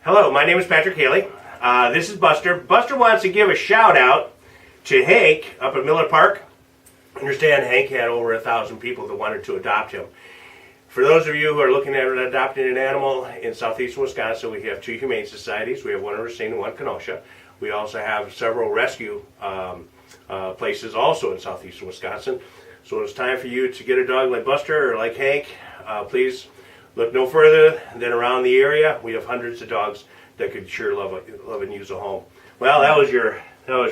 Hello, my name is Patrick Haley. This is Buster. Buster wants to give a shout out to Hank up at Miller Park. I understand Hank had over 1,000 people that wanted to adopt him. For those of you who are looking at adopting an animal in southeastern Wisconsin, we have two humane societies. We have one in Racine and one in Kenosha. We also have several rescue places also in southeastern Wisconsin. So when it's time for you to get a dog like Buster or like Hank, please look no further than around the area. We have hundreds of dogs that could sure love and use a home. Well, that was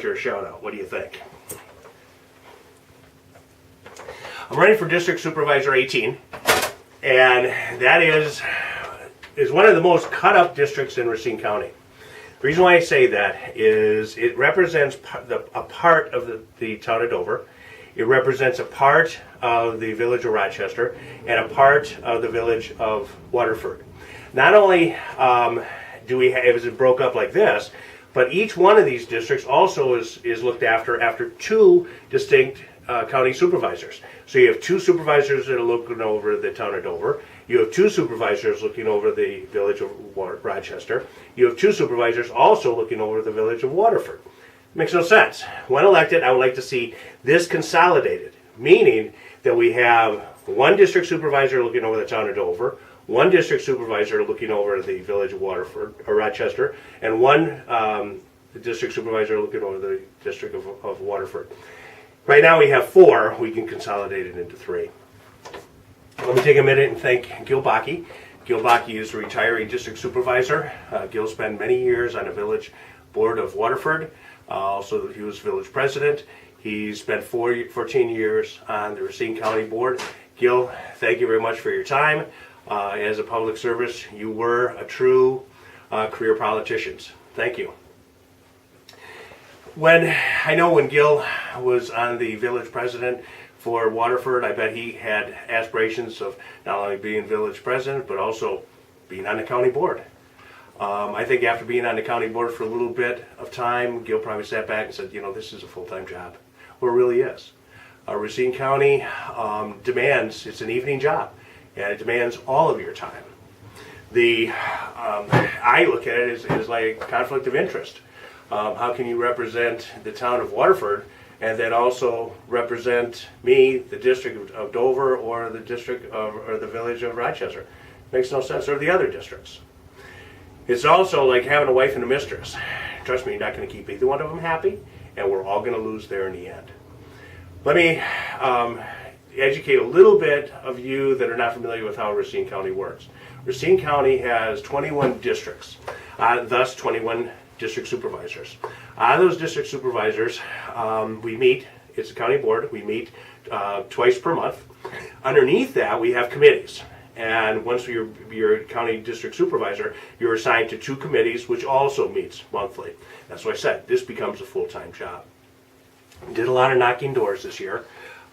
your shout out. What do you think? I'm running for District Supervisor 18, and that is one of the most cut up districts in Racine County. The reason why I say that is it represents a part of the town of Dover. It represents a part of the village of Rochester and a part of the village of Waterford. Not only is it broke up like this, but each one of these districts also is looked after two distinct county supervisors. So you have two supervisors that are looking over the town of Dover. You have two supervisors looking over the village of Rochester. You have two supervisors also looking over the village of Waterford. Makes no sense. When elected, I would like to see this consolidated, meaning that we have one district supervisor looking over the town of Dover, one district supervisor looking over the village of Waterford or Rochester, and one district supervisor looking over the district of Waterford. Right now we have four. We can consolidate it into three. Let me take a minute and thank Gil Bakke. Gil Bakke is a retiring district supervisor. Gil spent many years on the village board of Waterford. Also, he was village president. He spent 14 years on the Racine County board. Gil, thank you very much for your time. As a public service, you were a true career politician. Thank you. I know when Gil was on the village president for Waterford, I bet he had aspirations of not only being village president, but also being on the county board. I think after being on the county board for a little bit of time, Gil probably sat back and said, this is a full-time job. Well, it really is. Racine County it's an evening job, and it demands all of your time. I look at it as like a conflict of interest. How can you represent the town of Waterford and then also represent me, the district of Dover, or the district or the village of Rochester? Makes no sense, or the other districts. It's also like having a wife and a mistress. Trust me, you're not going to keep either one of them happy, and we're all going to lose there in the end. Let me educate a little bit of you that are not familiar with how Racine County works. Racine County has 21 districts, thus 21 district supervisors. Those district supervisors, we meet, it's a county board, we meet twice per month. Underneath that, we have committees. And once you're a county district supervisor, you're assigned to two committees, which also meets monthly. That's why I said this becomes a full-time job. Did a lot of knocking doors this year,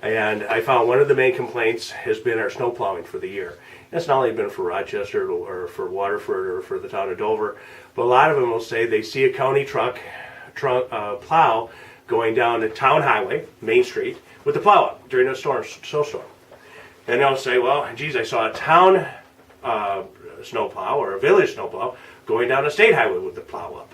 and I found one of the main complaints has been our snow plowing for the year. It's not only been for Rochester or for Waterford or for the town of Dover, but a lot of them will say they see a county truck plow going down the town highway, Main Street, with the plow up during a snowstorm. And they'll say, well, geez, I saw a town snowplow or a village snowplow going down a state highway with the plow up.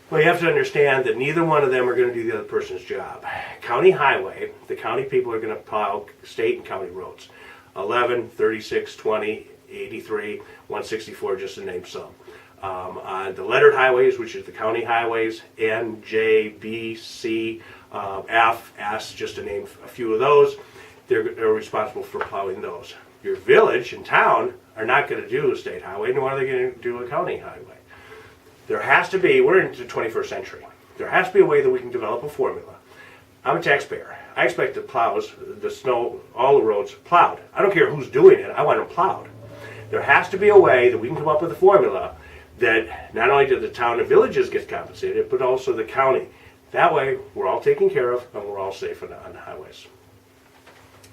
Well, you have to understand that neither one of them are going to do the other person's job. County highway, the county people are going to plow state and county roads. 11, 36, 20, 83, 164, just to name some. On the lettered highways, which is the county highways, N, J, B, C, F, S, just to name a few of those, they're responsible for plowing those. Your village and town are not going to do a state highway, nor are they going to do a county highway. There has to be, we're into the 21st century, there has to be a way that we can develop a formula. I'm a taxpayer. I expect the plows, the snow, all the roads plowed. I don't care who's doing it, I want them plowed. There has to be a way that we can come up with a formula that not only do the town and villages get compensated, but also the county. That way, we're all taken care of and we're all safe on the highways.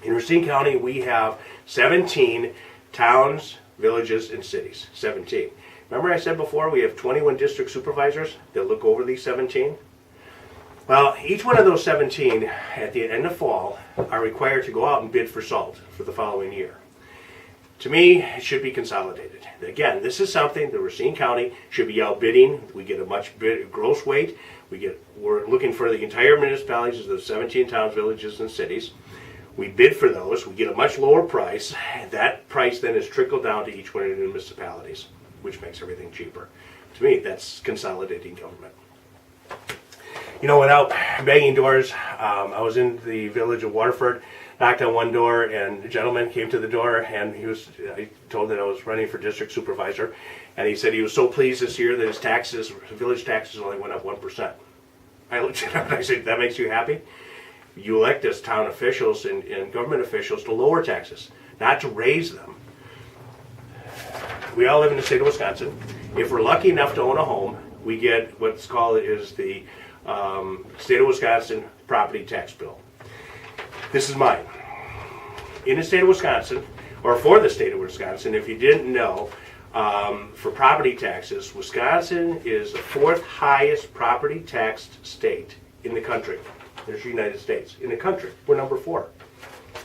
In Racine County, we have 17 towns, villages, and cities. 17. Remember I said before we have 21 district supervisors that look over these 17? Well, each one of those 17 at the end of fall are required to go out and bid for salt for the following year. To me, it should be consolidated. Again, this is something that Racine County should be outbidding. We get a much bigger gross weight. We're looking for the entire municipalities of the 17 towns, villages, and cities. We bid for those. We get a much lower price. That price then is trickled down to each one of the municipalities, which makes everything cheaper. To me, that's consolidating government. You know, without banging doors, I was in the village of Waterford, knocked on one door, and a gentleman came to the door, and I told that I was running for district supervisor, and he said he was so pleased this year that his village taxes only went up 1%. I looked at him and I said, that makes you happy? You elect us town officials and government officials to lower taxes, not to raise them. We all live in the state of Wisconsin. If we're lucky enough to own a home, we get what's called is the state of Wisconsin property tax bill. This is mine. In the state of Wisconsin, or for the state of Wisconsin, if you didn't know, for property taxes, Wisconsin is the 4th highest property taxed state in the country. There's the United States. In the country, we're number 4.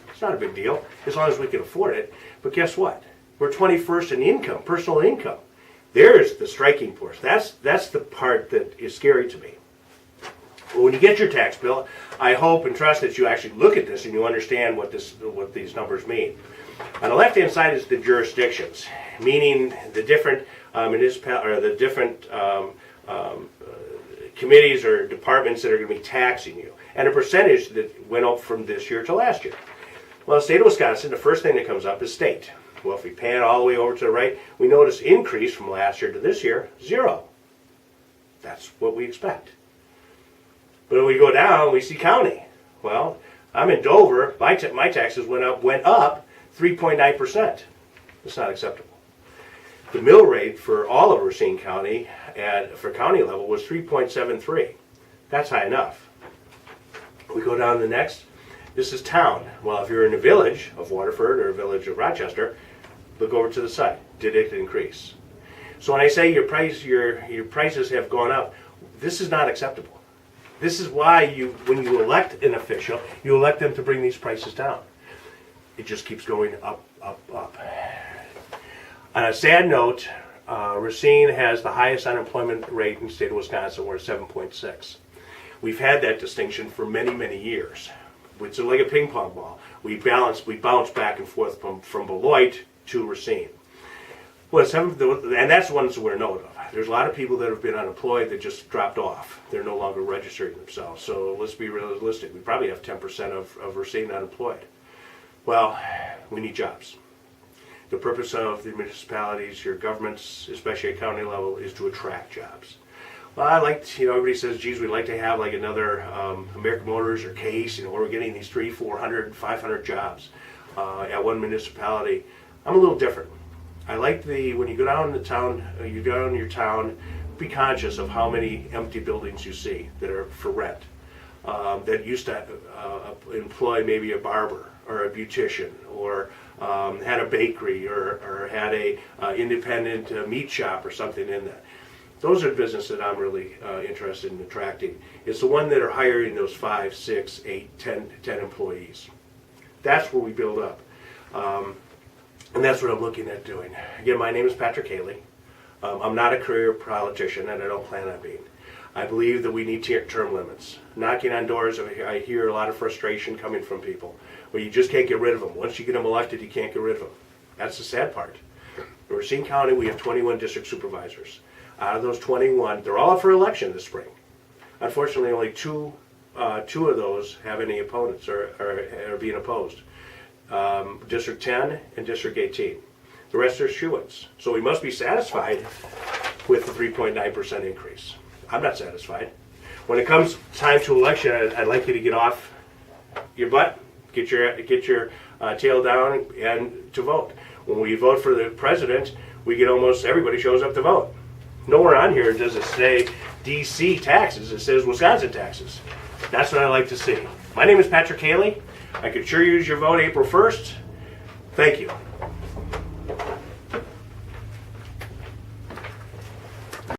It's not a big deal, as long as we can afford it. But guess what? We're 21st in income, personal income. There's the striking force. That's the part that is scary to me. When you get your tax bill, I hope and trust that you actually look at this and you understand what these numbers mean. On the left-hand side is the jurisdictions, meaning the different the different committees or departments that are going to be taxing you, and a percentage that went up from this year to last year. Well, the state of Wisconsin, the first thing that comes up is state. Well, if we pan all the way over to the right, we notice increase from last year to this year, 0. That's what we expect. But when we go down, we see county. Well, I'm in Dover. My taxes went up 3.9%. That's not acceptable. The mill rate for all of Racine County for county level was 3.73. That's high enough. We go down to the next. This is town. Well, if you're in a village of Waterford or a village of Rochester, look over to the side. Did it increase? So when I say your prices have gone up, this is not acceptable. This is why when you elect an official, you elect them to bring these prices down. It just keeps going up, up, up. On a sad note, Racine has the highest unemployment rate in the state of Wisconsin. We're at 7.6. We've had that distinction for many, many years. It's like a ping pong ball. We bounce back and forth from Beloit to Racine. Well, and that's the ones we're known of. There's a lot of people that have been unemployed that just dropped off. They're no longer registering themselves. So let's be realistic. We probably have 10% of Racine unemployed. Well, we need jobs. The purpose of the municipalities, your governments, especially at county level, is to attract jobs. Well, everybody says, geez, we'd like to have like another American Motors or Case, where we're getting these 300, 400, 500 jobs at one municipality. I'm a little different. I like when you go down to town, your town, be conscious of how many empty buildings you see that are for rent, that used to employ maybe a barber or a beautician, or had a bakery, or had a independent meat shop or something in that. Those are businesses that I'm really interested in attracting. It's the one that are hiring those 5, 6, 8, 10 employees. That's where we build up. And that's what I'm looking at doing. Again, my name is Patrick Haley. I'm not a career politician, and I don't plan on being. I believe that we need term limits. Knocking on doors, I hear a lot of frustration coming from people, where you just can't get rid of them. Once you get them elected, you can't get rid of them. That's the sad part. In Racine County, we have 21 district supervisors. Out of those 21, they're all up for election this spring. Unfortunately, only two of those have any opponents or are being opposed. District 10 and District 18. The rest are shoo-ins. So we must be satisfied with the 3.9% increase. I'm not satisfied. When it comes time to election, I'd like you to get off your butt, get your tail down, and to vote. When we vote for the president, we get almost everybody shows up to vote. Nowhere on here does it say DC taxes. It says Wisconsin taxes. That's what I like to see. My name is Patrick Haley. I could sure use your vote April 1st. Thank you.